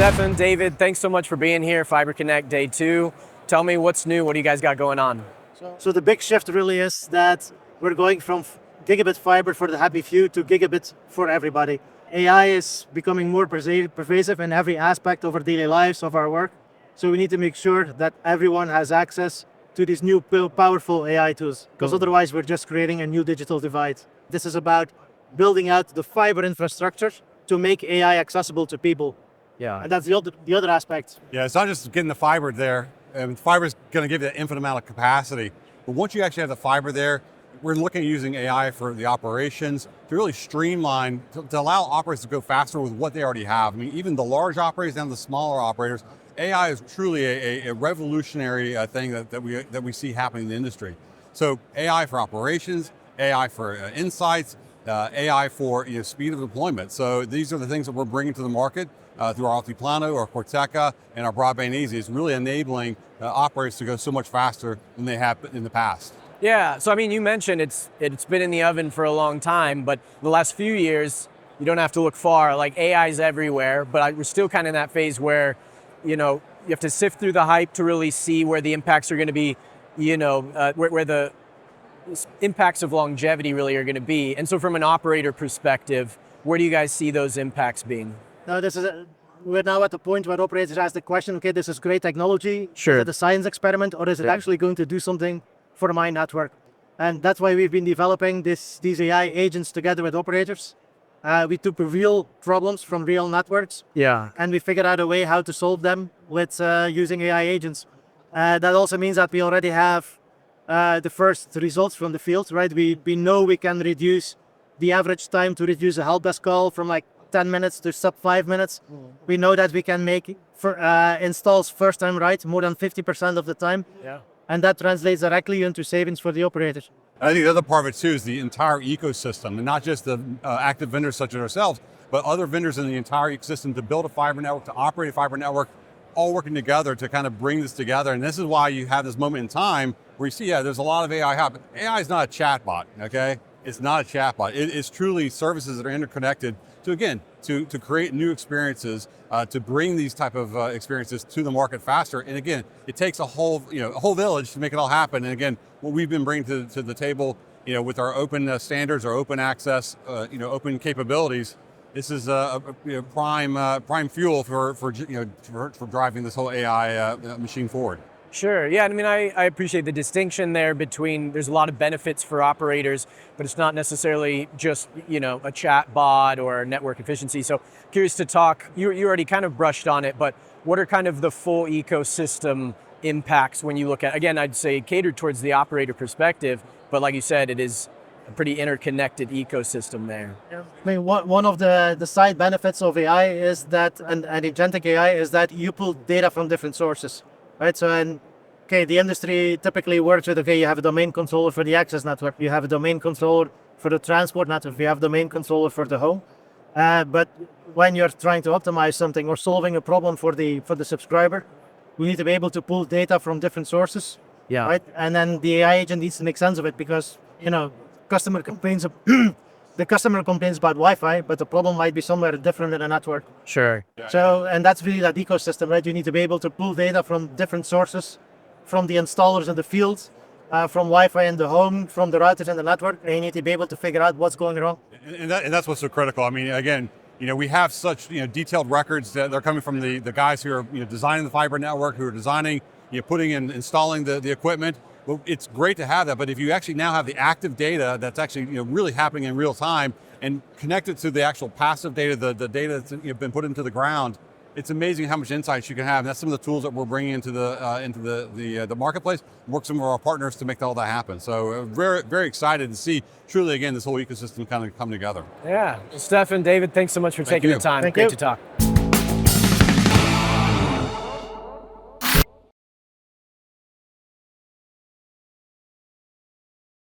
Stefaan, David, thanks so much for being here. Fiber Connect Day 2. Tell me what's new. What do you guys got going on? So the big shift really is that we're going from gigabit fiber for the happy few to gigabit for everybody. AI is becoming more pervasive in every aspect of our daily lives, of our work. So we need to make sure that everyone has access to these new powerful AI tools, because otherwise we're just creating a new digital divide. This is about building out the fiber infrastructure to make AI accessible to people. Yeah. And that's the other aspect. Yeah, it's not just getting the fiber there. Fiber is going to give you that infinite amount of capacity. But once you actually have the fiber there, we're looking at using AI for the operations to really streamline, to allow operators to go faster with what they already have. I mean, even the large operators and the smaller operators, AI is truly a revolutionary thing that we see happening in the industry. So AI for operations, AI for insights, AI for speed of deployment. So these are the things that we're bringing to the market through our Altiplano, our Corteca, and our Broadband Easy. Is really enabling operators to go so much faster than they have in the past. Yeah, so I mean, you mentioned it's been in the oven for a long time, but the last few years, you don't have to look far. Like AI is everywhere, but we're still kind of in that phase where, you have to sift through the hype to really see where the impacts are going to be, where the impacts of longevity really are going to be. And so from an operator perspective, where do you guys see those impacts being? Now, we're now at the point where operators ask the question, okay, this is great technology. Sure. Is it a science experiment, or is it actually going to do something for my network? And that's why we've been developing these AI agents together with operators. We took real problems from real networks. Yeah. And we figured out a way how to solve them with using AI agents. That also means that we already have the first results from the field, right? We know we can reduce the average time to reduce a help desk call from like 10 minutes to sub 5 minutes. We know that we can make installs first time right more than 50% of the time. Yeah. And that translates directly into savings for the operators. I think the other part of it too is the entire ecosystem, and not just the active vendors such as ourselves, but other vendors in the entire ecosystem to build a fiber network, to operate a fiber network, all working together to kind of bring this together. And this is why you have this moment in time where you see, there's a lot of AI happening. AI is not a chatbot, okay? It's not a chatbot. It is truly services that are interconnected to create new experiences, to bring these type of experiences to the market faster. And again, it takes a whole village to make it all happen. And again, what we've been bringing to the table, with our open standards, our open access, open capabilities, this is prime fuel for driving this whole AI machine forward. Sure, yeah, I mean, I appreciate the distinction there between, there's a lot of benefits for operators, but it's not necessarily just, a chat bot or network efficiency. So curious to talk, you already kind of brushed on it, but what are kind of the full ecosystem impacts when you look at, again, I'd say catered towards the operator perspective, but like you said, it is a pretty interconnected ecosystem there. Yeah. I mean, one of the side benefits of AI is that, and agentic AI is that you pull data from different sources. Right, so the industry typically works with, you have a domain controller for the access network, you have a domain controller for the transport network, you have a domain controller for the home. But when you're trying to optimize something or solving a problem for the subscriber, we need to be able to pull data from different sources. Yeah. Right, and then the AI agent needs to make sense of it, because customer complains. The customer complains about Wi-Fi, but the problem might be somewhere different in the network. Sure. So, and that's really that ecosystem, right? You need to be able to pull data from different sources, from the installers in the field, from Wi-Fi in the home, from the routers in the network, and you need to be able to figure out what's going wrong. And that's what's so critical. I mean, again, we have such detailed records that they're coming from the guys who are designing the fiber network, who are designing, putting in, installing the equipment. Well, it's great to have that, but if you actually now have the active data that's actually really happening in real time and connected to the actual passive data, the data that's been put into the ground, it's amazing how much insights you can have. And that's some of the tools that we're bringing into the marketplace. Work some of our partners to make all that happen. So very, very excited to see truly again this whole ecosystem kind of come together. Yeah, Stefaan, David, thanks so much for taking the time. Thank Great you. to talk.